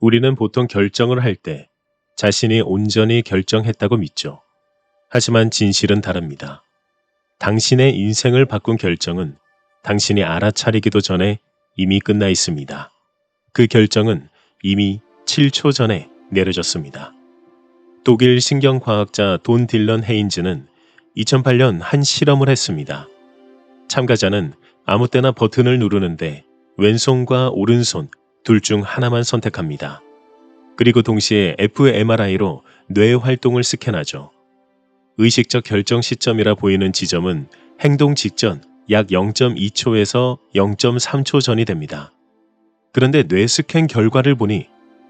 우리는 보통 결정을 할 때 자신이 온전히 결정했다고 믿죠. 하지만 진실은 다릅니다. 당신의 인생을 바꾼 결정은 당신이 알아차리기도 전에 이미 끝나 있습니다. 그 결정은 이미 7초 전에 내려졌습니다. 독일 신경과학자 돈 딜런 헤인즈는 2008년 한 실험을 했습니다. 참가자는 아무 때나 버튼을 누르는데 왼손과 오른손 둘 중 하나만 선택합니다. 그리고 동시에 fMRI로 뇌 활동을 스캔하죠. 의식적 결정 시점이라 보이는 지점은 행동 직전 약 0.2초에서 0.3초 전이 됩니다. 그런데 뇌 스캔 결과를 보니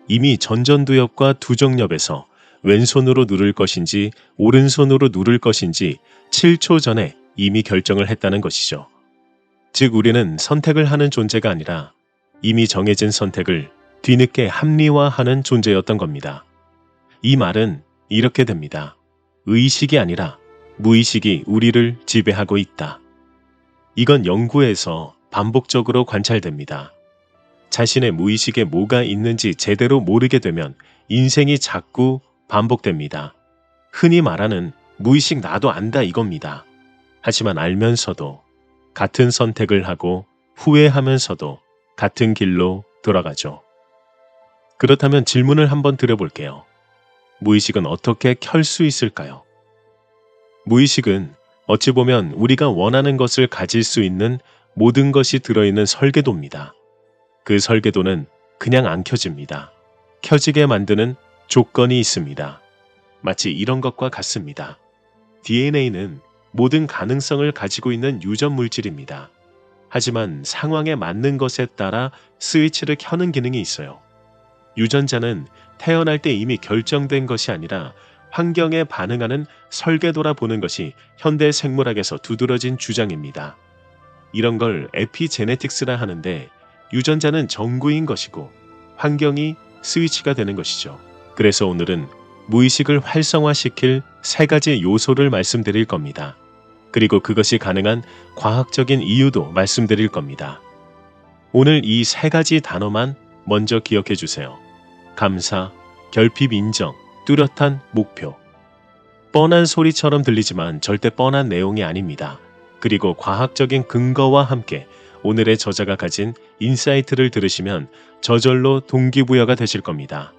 이미 전전두엽과 두정엽에서 왼손으로 누를 것인지 오른손으로 누를 것인지 7초 전에 이미 결정을 했다는 것이죠. 즉 우리는 선택을 하는 존재가 아니라 이미 정해진 선택을 뒤늦게 합리화하는 존재였던 겁니다. 이 말은 이렇게 됩니다. 의식이 아니라 무의식이 우리를 지배하고 있다. 이건 연구에서 반복적으로 관찰됩니다. 자신의 무의식에 뭐가 있는지 제대로 모르게 되면 인생이 자꾸 반복됩니다. 흔히 말하는 무의식 나도 안다 이겁니다. 하지만 알면서도 같은 선택을 하고 후회하면서도 같은 길로 돌아가죠. 그렇다면 질문을 한번 드려볼게요. 무의식은 어떻게 켤 수 있을까요? 무의식은 어찌 보면 우리가 원하는 것을 가질 수 있는 모든 것이 들어있는 설계도입니다. 그 설계도는 그냥 안 켜집니다. 켜지게 만드는 조건이 있습니다. 마치 이런 것과 같습니다. DNA는 모든 가능성을 가지고 있는 유전 물질입니다. 하지만 상황에 맞는 것에 따라 스위치를 켜는 기능이 있어요. 유전자는 태어날 때 이미 결정된 것이 아니라 환경에 반응하는 설계도라 보는 것이 현대 생물학에서 두드러진 주장입니다. 이런 걸 에피제네틱스라 하는데 유전자는 전구인 것이고 환경이 스위치가 되는 것이죠. 그래서 오늘은 무의식을 활성화시킬 3가지 요소를 말씀드릴 겁니다. 그리고 그것이 가능한 과학적인 이유도 말씀드릴 겁니다. 오늘 이 3가지 단어만 먼저 기억해 주세요. 감사, 결핍 인정, 뚜렷한 목표. 뻔한 소리처럼 들리지만 절대 뻔한 내용이 아닙니다. 그리고 과학적인 근거와 함께 오늘의 저자가 가진 인사이트를 들으시면 저절로 동기부여가 되실 겁니다.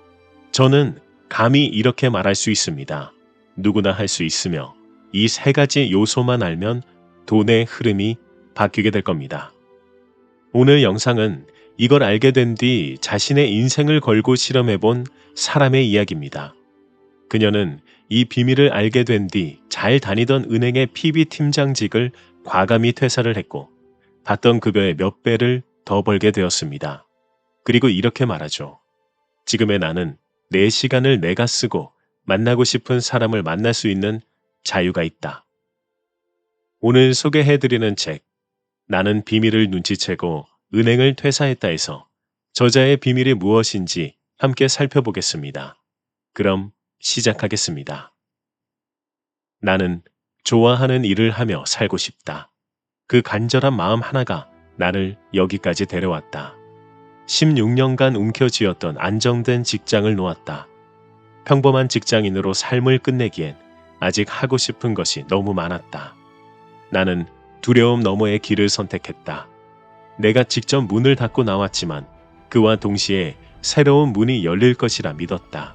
저는 감히 이렇게 말할 수 있습니다. 누구나 할 수 있으며 이 3가지 요소만 알면 돈의 흐름이 바뀌게 될 겁니다. 오늘 영상은 이걸 알게 된 뒤 자신의 인생을 걸고 실험해본 사람의 이야기입니다. 그녀는 이 비밀을 알게 된 뒤 잘 다니던 은행의 PB팀장직을 과감히 퇴사를 했고 받던 급여의 몇 배를 더 벌게 되었습니다. 그리고 이렇게 말하죠. 지금의 나는 내 시간을 내가 쓰고 만나고 싶은 사람을 만날 수 있는 자유가 있다. 오늘 소개해드리는 책 나는 비밀을 눈치채고 은행을 퇴사했다에서 저자의 비밀이 무엇인지 함께 살펴보겠습니다. 그럼 시작하겠습니다. 나는 좋아하는 일을 하며 살고 싶다. 그 간절한 마음 하나가 나를 여기까지 데려왔다. 16년간 움켜쥐었던 안정된 직장을 놓았다. 평범한 직장인으로 삶을 끝내기엔 아직 하고 싶은 것이 너무 많았다. 나는 두려움 너머의 길을 선택했다. 내가 직접 문을 닫고 나왔지만 그와 동시에 새로운 문이 열릴 것이라 믿었다.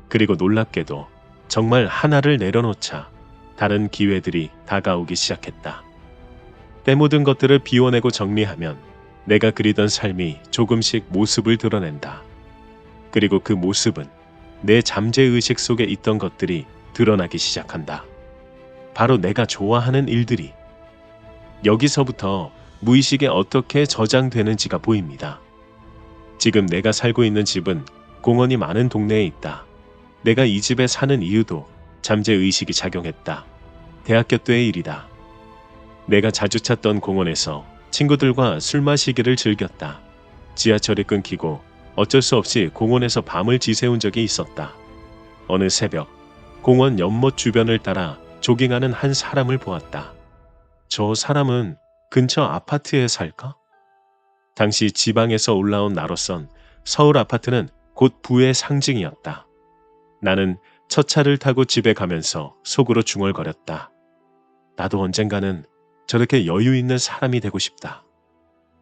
그리고 놀랍게도 정말 하나를 내려놓자 다른 기회들이 다가오기 시작했다. 때묻은 것들을 비워내고 정리하면 내가 그리던 삶이 조금씩 모습을 드러낸다. 그리고 그 모습은 내 잠재의식 속에 있던 것들이 드러나기 시작한다. 바로 내가 좋아하는 일들이. 여기서부터 무의식에 어떻게 저장되는지가 보입니다. 지금 내가 살고 있는 집은 공원이 많은 동네에 있다. 내가 이 집에 사는 이유도 잠재의식이 작용했다. 대학교 때의 일이다. 내가 자주 찾던 공원에서 친구들과 술 마시기를 즐겼다. 지하철이 끊기고 어쩔 수 없이 공원에서 밤을 지새운 적이 있었다. 어느 새벽 공원 연못 주변을 따라 조깅하는 한 사람을 보았다. 저 사람은 근처 아파트에 살까? 당시 지방에서 올라온 나로선 서울 아파트는 곧 부의 상징이었다. 나는 첫 차를 타고 집에 가면서 속으로 중얼거렸다. 나도 언젠가는 저렇게 여유 있는 사람이 되고 싶다.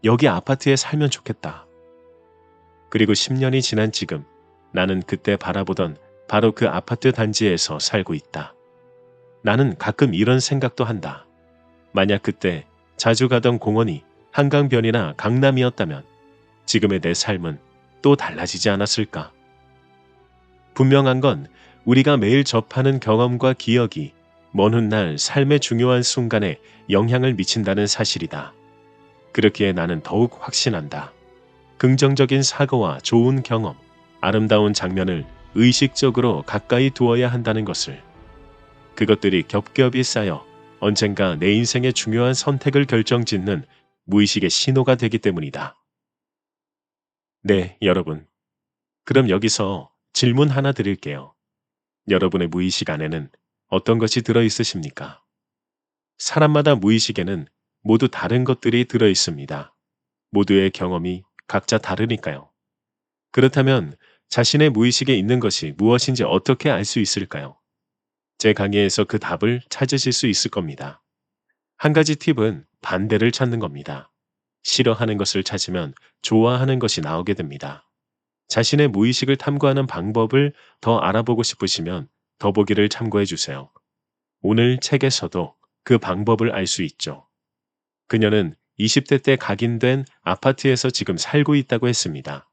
여기 아파트에 살면 좋겠다. 그리고 10년이 지난 지금 나는 그때 바라보던 바로 그 아파트 단지에서 살고 있다. 나는 가끔 이런 생각도 한다. 만약 그때 자주 가던 공원이 한강변이나 강남이었다면 지금의 내 삶은 또 달라지지 않았을까? 분명한 건 우리가 매일 접하는 경험과 기억이 먼 훗날 삶의 중요한 순간에 영향을 미친다는 사실이다. 그렇기에 나는 더욱 확신한다. 긍정적인 사고와 좋은 경험, 아름다운 장면을 의식적으로 가까이 두어야 한다는 것을. 그것들이 겹겹이 쌓여 언젠가 내 인생의 중요한 선택을 결정짓는 무의식의 신호가 되기 때문이다. 네, 여러분. 그럼 여기서 질문 하나 드릴게요. 여러분의 무의식 안에는 어떤 것이 들어있으십니까? 사람마다 무의식에는 모두 다른 것들이 들어있습니다. 모두의 경험이 각자 다르니까요. 그렇다면 자신의 무의식에 있는 것이 무엇인지 어떻게 알 수 있을까요? 제 강의에서 그 답을 찾으실 수 있을 겁니다. 한 가지 팁은 반대를 찾는 겁니다. 싫어하는 것을 찾으면 좋아하는 것이 나오게 됩니다. 자신의 무의식을 탐구하는 방법을 더 알아보고 싶으시면 더보기를 참고해 주세요. 오늘 책에서도 그 방법을 알 수 있죠. 그녀는 20대 때 각인된 아파트에서 지금 살고 있다고 했습니다.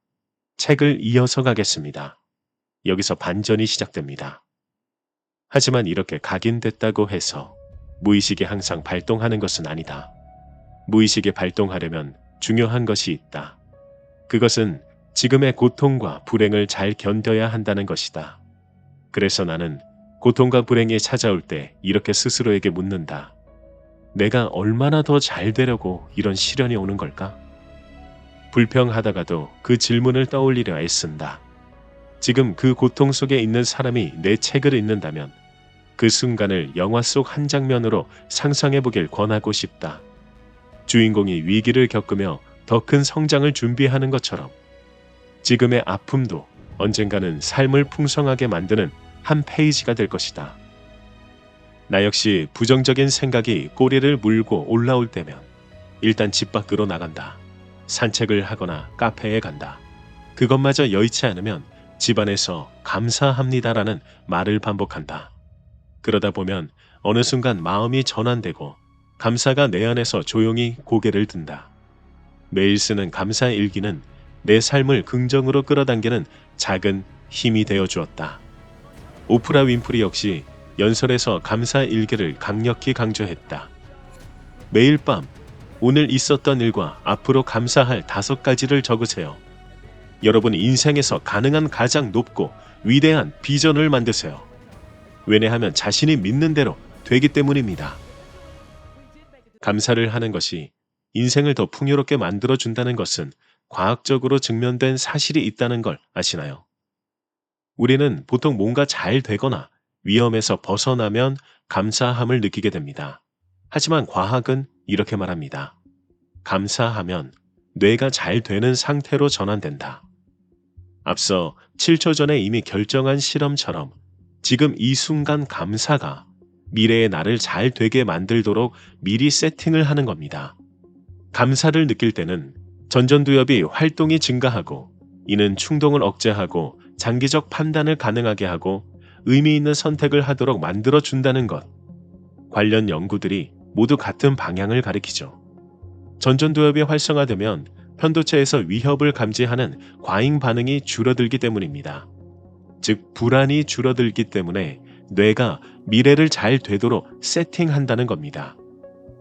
책을 이어서 가겠습니다. 여기서 반전이 시작됩니다. 하지만 이렇게 각인됐다고 해서 무의식이 항상 발동하는 것은 아니다. 무의식이 발동하려면 중요한 것이 있다. 그것은 지금의 고통과 불행을 잘 견뎌야 한다는 것이다. 그래서 나는 고통과 불행이 찾아올 때 이렇게 스스로에게 묻는다. 내가 얼마나 더 잘 되려고 이런 시련이 오는 걸까? 불평하다가도 그 질문을 떠올리려 애쓴다. 지금 그 고통 속에 있는 사람이 내 책을 읽는다면 그 순간을 영화 속 한 장면으로 상상해보길 권하고 싶다. 주인공이 위기를 겪으며 더 큰 성장을 준비하는 것처럼 지금의 아픔도 언젠가는 삶을 풍성하게 만드는 한 페이지가 될 것이다. 나 역시 부정적인 생각이 꼬리를 물고 올라올 때면 일단 집 밖으로 나간다. 산책을 하거나 카페에 간다. 그것마저 여의치 않으면 집안에서 감사합니다라는 말을 반복한다. 그러다 보면 어느 순간 마음이 전환되고 감사가 내 안에서 조용히 고개를 든다. 매일 쓰는 감사 일기는 내 삶을 긍정으로 끌어당기는 작은 힘이 되어 주었다. 오프라 윈프리 역시 연설에서 감사 일기를 강력히 강조했다. 매일 밤 오늘 있었던 일과 앞으로 감사할 5가지를 적으세요. 여러분 인생에서 가능한 가장 높고 위대한 비전을 만드세요. 왜냐하면 자신이 믿는 대로 되기 때문입니다. 감사를 하는 것이 인생을 더 풍요롭게 만들어준다는 것은 과학적으로 증명된 사실이 있다는 걸 아시나요? 우리는 보통 뭔가 잘 되거나 위험에서 벗어나면 감사함을 느끼게 됩니다. 하지만 과학은 이렇게 말합니다. 감사하면 뇌가 잘 되는 상태로 전환된다. 앞서 7초 전에 이미 결정한 실험처럼 지금 이 순간 감사가 미래의 나를 잘 되게 만들도록 미리 세팅을 하는 겁니다. 감사를 느낄 때는 전전두엽이 활동이 증가하고 이는 충동을 억제하고 장기적 판단을 가능하게 하고 의미 있는 선택을 하도록 만들어준다는 것. 관련 연구들이 모두 같은 방향을 가리키죠. 전전두엽이 활성화되면 편도체에서 위협을 감지하는 과잉 반응이 줄어들기 때문입니다. 즉 불안이 줄어들기 때문에 뇌가 미래를 잘 되도록 세팅한다는 겁니다.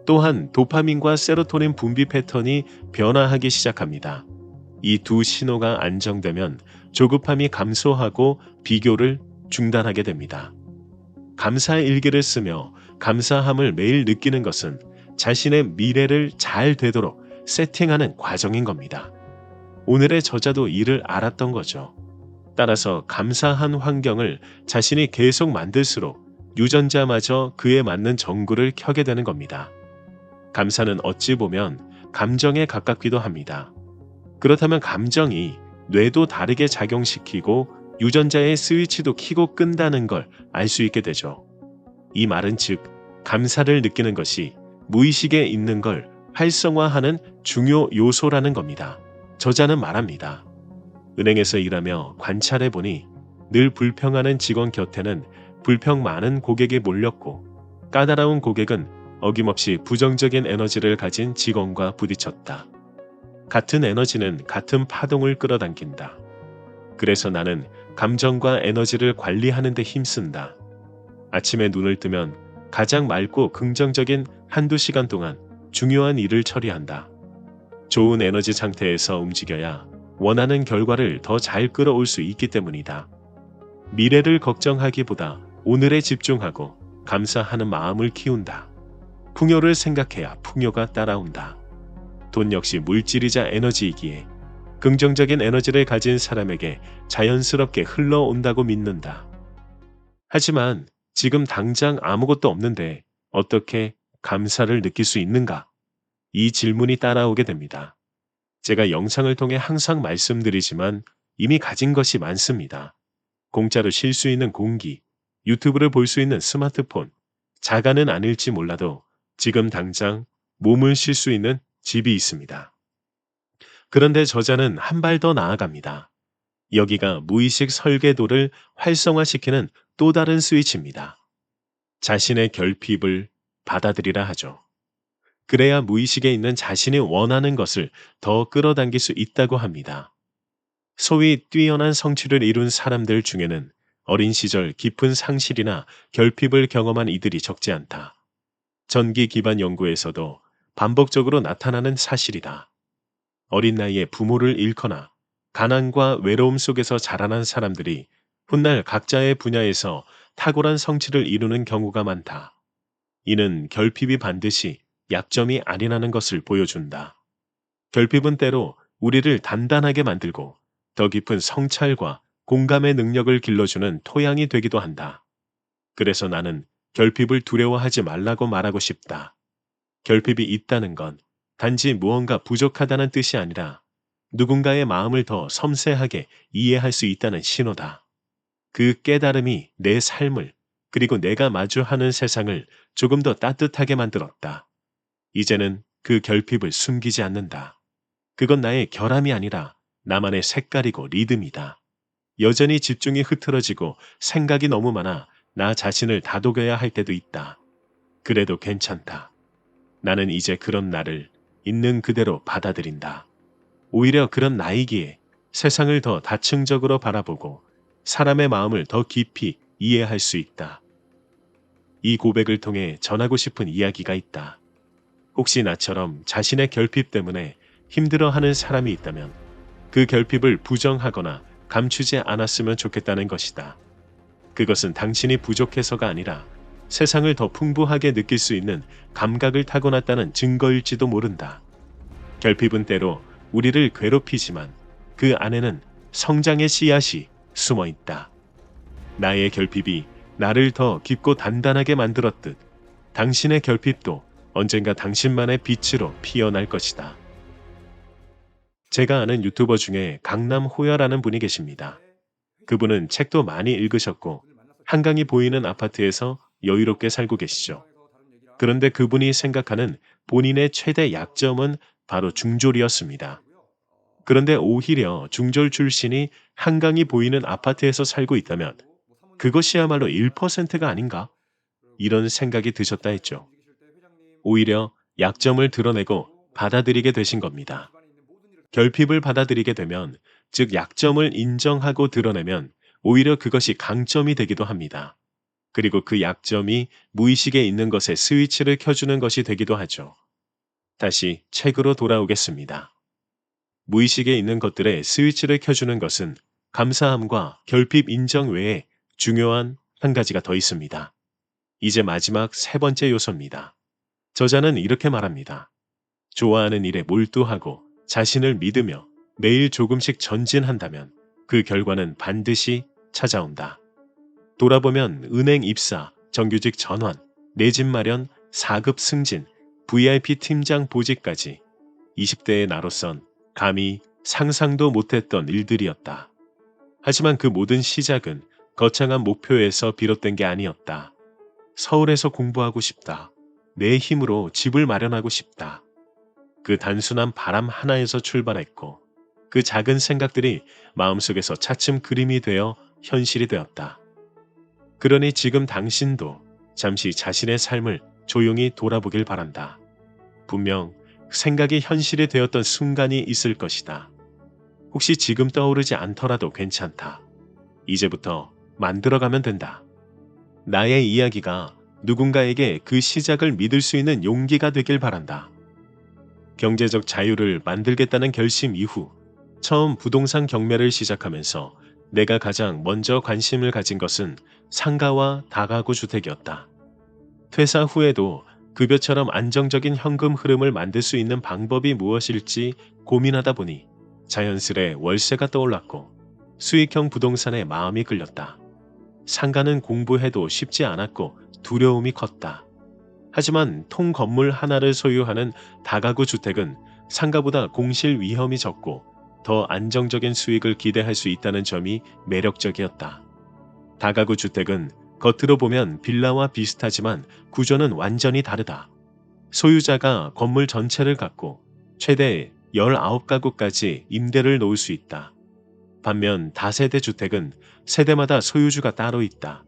또한 도파민과 세로토닌 분비 패턴이 변화하기 시작합니다. 이 두 신호가 안정되면 조급함이 감소하고 비교를 중단하게 됩니다. 감사 일기를 쓰며 감사함을 매일 느끼는 것은 자신의 미래를 잘 되도록 세팅하는 과정인 겁니다. 오늘의 저자도 이를 알았던 거죠. 따라서 감사한 환경을 자신이 계속 만들수록 유전자마저 그에 맞는 전구를 켜게 되는 겁니다. 감사는 어찌 보면 감정에 가깝기도 합니다. 그렇다면 감정이 뇌도 다르게 작용시키고 유전자의 스위치도 켜고 끈다는 걸 알 수 있게 되죠. 이 말은 즉 감사를 느끼는 것이 무의식에 있는 걸 활성화하는 중요 요소라는 겁니다. 저자는 말합니다. 은행에서 일하며 관찰해 보니 늘 불평하는 직원 곁에는 불평 많은 고객이 몰렸고 까다로운 고객은 어김없이 부정적인 에너지를 가진 직원과 부딪혔다. 같은 에너지는 같은 파동을 끌어당긴다. 그래서 나는 감정과 에너지를 관리하는 데 힘쓴다. 아침에 눈을 뜨면 가장 맑고 긍정적인 한두 시간 동안 중요한 일을 처리한다. 좋은 에너지 상태에서 움직여야 원하는 결과를 더 잘 끌어올 수 있기 때문이다. 미래를 걱정하기보다 오늘에 집중하고 감사하는 마음을 키운다. 풍요를 생각해야 풍요가 따라온다. 돈 역시 물질이자 에너지이기에 긍정적인 에너지를 가진 사람에게 자연스럽게 흘러온다고 믿는다. 하지만 지금 당장 아무것도 없는데 어떻게 감사를 느낄 수 있는가? 이 질문이 따라오게 됩니다. 제가 영상을 통해 항상 말씀드리지만 이미 가진 것이 많습니다. 공짜로 쉴 수 있는 공기, 유튜브를 볼 수 있는 스마트폰, 자가는 아닐지 몰라도 지금 당장 몸을 쉴 수 있는 집이 있습니다. 그런데 저자는 한 발 더 나아갑니다. 여기가 무의식 설계도를 활성화시키는 또 다른 스위치입니다. 자신의 결핍을 받아들이라 하죠. 그래야 무의식에 있는 자신이 원하는 것을 더 끌어당길 수 있다고 합니다. 소위 뛰어난 성취를 이룬 사람들 중에는 어린 시절 깊은 상실이나 결핍을 경험한 이들이 적지 않다. 전기 기반 연구에서도 반복적으로 나타나는 사실이다. 어린 나이에 부모를 잃거나 가난과 외로움 속에서 자라난 사람들이 훗날 각자의 분야에서 탁월한 성취를 이루는 경우가 많다. 이는 결핍이 반드시 약점이 아니라는 것을 보여준다. 결핍은 때로 우리를 단단하게 만들고 더 깊은 성찰과 공감의 능력을 길러주는 토양이 되기도 한다. 그래서 나는 결핍을 두려워하지 말라고 말하고 싶다. 결핍이 있다는 건 단지 무언가 부족하다는 뜻이 아니라 누군가의 마음을 더 섬세하게 이해할 수 있다는 신호다. 그 깨달음이 내 삶을 그리고 내가 마주하는 세상을 조금 더 따뜻하게 만들었다. 이제는 그 결핍을 숨기지 않는다. 그건 나의 결함이 아니라 나만의 색깔이고 리듬이다. 여전히 집중이 흐트러지고 생각이 너무 많아 나 자신을 다독여야 할 때도 있다. 그래도 괜찮다. 나는 이제 그런 나를 있는 그대로 받아들인다. 오히려 그런 나이기에 세상을 더 다층적으로 바라보고 사람의 마음을 더 깊이 이해할 수 있다. 이 고백을 통해 전하고 싶은 이야기가 있다. 혹시 나처럼 자신의 결핍 때문에 힘들어하는 사람이 있다면 그 결핍을 부정하거나 감추지 않았으면 좋겠다는 것이다. 그것은 당신이 부족해서가 아니라 세상을 더 풍부하게 느낄 수 있는 감각을 타고났다는 증거일지도 모른다. 결핍은 때로 우리를 괴롭히지만 그 안에는 성장의 씨앗이 숨어 있다. 나의 결핍이 나를 더 깊고 단단하게 만들었듯 당신의 결핍도 언젠가 당신만의 빛으로 피어날 것이다. 제가 아는 유튜버 중에 강남호야라는 분이 계십니다. 그분은 책도 많이 읽으셨고 한강이 보이는 아파트에서 여유롭게 살고 계시죠. 그런데 그분이 생각하는 본인의 최대 약점은 바로 중졸이었습니다. 그런데 오히려 중졸 출신이 한강이 보이는 아파트에서 살고 있다면 그것이야말로 1%가 아닌가? 이런 생각이 드셨다 했죠. 오히려 약점을 드러내고 받아들이게 되신 겁니다. 결핍을 받아들이게 되면, 즉 약점을 인정하고 드러내면 오히려 그것이 강점이 되기도 합니다. 그리고 그 약점이 무의식에 있는 것에 스위치를 켜주는 것이 되기도 하죠. 다시 책으로 돌아오겠습니다. 무의식에 있는 것들에 스위치를 켜주는 것은 감사함과 결핍 인정 외에 중요한 한 가지가 더 있습니다. 이제 마지막 세 번째 요소입니다. 저자는 이렇게 말합니다. 좋아하는 일에 몰두하고 자신을 믿으며 매일 조금씩 전진한다면 그 결과는 반드시 찾아온다. 돌아보면 은행 입사, 정규직 전환, 내 집 마련, 4급 승진, VIP 팀장 보직까지 20대의 나로선 감히 상상도 못했던 일들이었다. 하지만 그 모든 시작은 거창한 목표에서 비롯된 게 아니었다. 서울에서 공부하고 싶다. 내 힘으로 집을 마련하고 싶다. 그 단순한 바람 하나에서 출발했고 그 작은 생각들이 마음속에서 차츰 그림이 되어 현실이 되었다. 그러니 지금 당신도 잠시 자신의 삶을 조용히 돌아보길 바란다. 분명 생각이 현실이 되었던 순간이 있을 것이다. 혹시 지금 떠오르지 않더라도 괜찮다. 이제부터 만들어가면 된다. 나의 이야기가 누군가에게 그 시작을 믿을 수 있는 용기가 되길 바란다. 경제적 자유를 만들겠다는 결심 이후 처음 부동산 경매를 시작하면서 내가 가장 먼저 관심을 가진 것은 상가와 다가구 주택이었다. 퇴사 후에도 급여처럼 안정적인 현금 흐름을 만들 수 있는 방법이 무엇일지 고민하다 보니 자연스레 월세가 떠올랐고 수익형 부동산에 마음이 끌렸다. 상가는 공부해도 쉽지 않았고 두려움이 컸다. 하지만 통 건물 하나를 소유하는 다가구 주택은 상가보다 공실 위험이 적고 더 안정적인 수익을 기대할 수 있다는 점이 매력적이었다. 다가구 주택은 겉으로 보면 빌라와 비슷하지만 구조는 완전히 다르다. 소유자가 건물 전체를 갖고 최대 19가구까지 임대를 놓을 수 있다. 반면 다세대 주택은 세대마다 소유주가 따로 있다.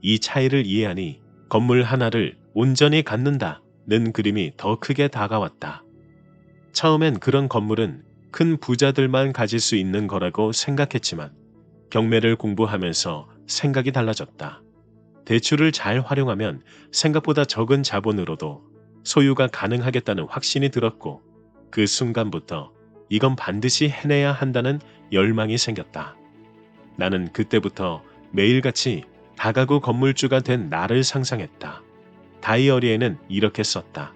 이 차이를 이해하니 건물 하나를 온전히 갖는다는 그림이 더 크게 다가왔다. 처음엔 그런 건물은 큰 부자들만 가질 수 있는 거라고 생각했지만 경매를 공부하면서 생각이 달라졌다. 대출을 잘 활용하면 생각보다 적은 자본으로도 소유가 가능하겠다는 확신이 들었고 그 순간부터 이건 반드시 해내야 한다는 열망이 생겼다. 나는 그때부터 매일같이 다가구 건물주가 된 나를 상상했다. 다이어리에는 이렇게 썼다.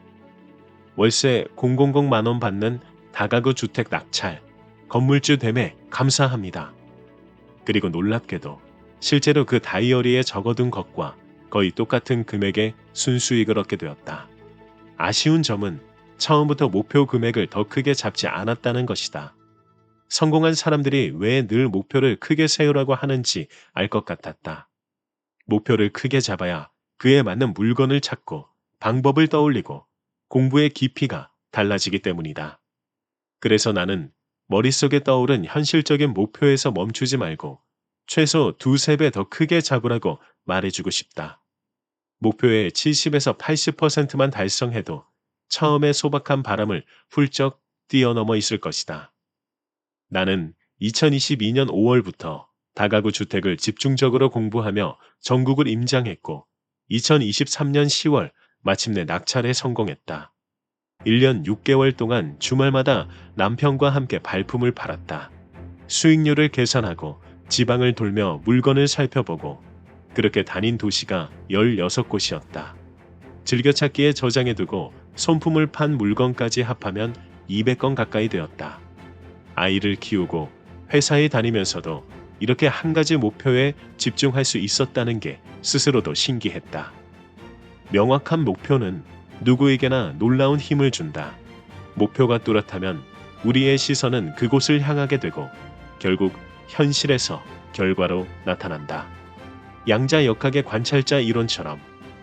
월세 000만 원 받는 다가구 주택 낙찰, 건물주 됨에 감사합니다. 그리고 놀랍게도 실제로 그 다이어리에 적어둔 것과 거의 똑같은 금액의 순수익을 얻게 되었다. 아쉬운 점은 처음부터 목표 금액을 더 크게 잡지 않았다는 것이다. 성공한 사람들이 왜 늘 목표를 크게 세우라고 하는지 알 것 같았다. 목표를 크게 잡아야 그에 맞는 물건을 찾고 방법을 떠올리고 공부의 깊이가 달라지기 때문이다. 그래서 나는 머릿속에 떠오른 현실적인 목표에서 멈추지 말고 최소 2~3배 더 크게 잡으라고 말해주고 싶다. 목표의 70에서 80%만 달성해도 처음에 소박한 바람을 훌쩍 뛰어넘어 있을 것이다. 나는 2022년 5월부터 다가구 주택을 집중적으로 공부하며 전국을 임장했고 2023년 10월 마침내 낙찰에 성공했다. 1년 6개월 동안 주말마다 남편과 함께 발품을 팔았다. 수익률을 계산하고 지방을 돌며 물건을 살펴보고 그렇게 다닌 도시가 16곳이었다. 즐겨찾기에 저장해두고 손품을 판 물건까지 합하면 200건 가까이 되었다. 아이를 키우고 회사에 다니면서도 이렇게 한 가지 목표에 집중할 수 있었다는 게 스스로도 신기했다. 명확한 목표는 누구에게나 놀라운 힘을 준다. 목표가 뚜렷하면 우리의 시선은 그곳을 향하게 되고 결국 현실에서 결과로 나타난다. 양자역학의 관찰자 이론처럼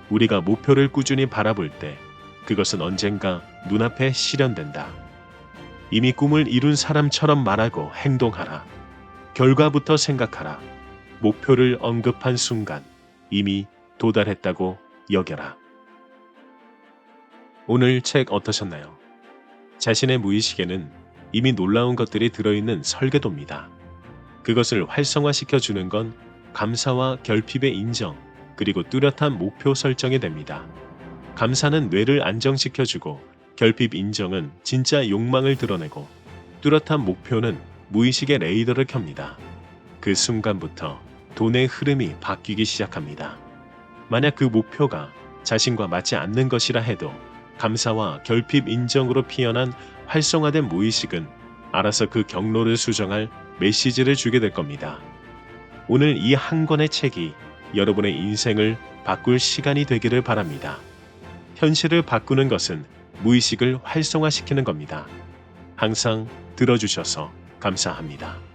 우리가 목표를 꾸준히 바라볼 때 그것은 언젠가 눈앞에 실현된다. 이미 꿈을 이룬 사람처럼 말하고 행동하라. 결과부터 생각하라. 목표를 언급한 순간 이미 도달했다고 여겨라. 오늘 책 어떠셨나요? 자신의 무의식에는 이미 놀라운 것들이 들어있는 설계도입니다. 그것을 활성화시켜주는 건 감사와 결핍의 인정, 그리고 뚜렷한 목표 설정이 됩니다. 감사는 뇌를 안정시켜주고 결핍 인정은 진짜 욕망을 드러내고 뚜렷한 목표는 무의식의 레이더를 켭니다. 그 순간부터 돈의 흐름이 바뀌기 시작합니다. 만약 그 목표가 자신과 맞지 않는 것이라 해도 감사와 결핍 인정으로 피어난 활성화된 무의식은 알아서 그 경로를 수정할 메시지를 주게 될 겁니다. 오늘 이 한 권의 책이 여러분의 인생을 바꿀 시간이 되기를 바랍니다. 현실을 바꾸는 것은 무의식을 활성화시키는 겁니다. 항상 들어주셔서 감사합니다.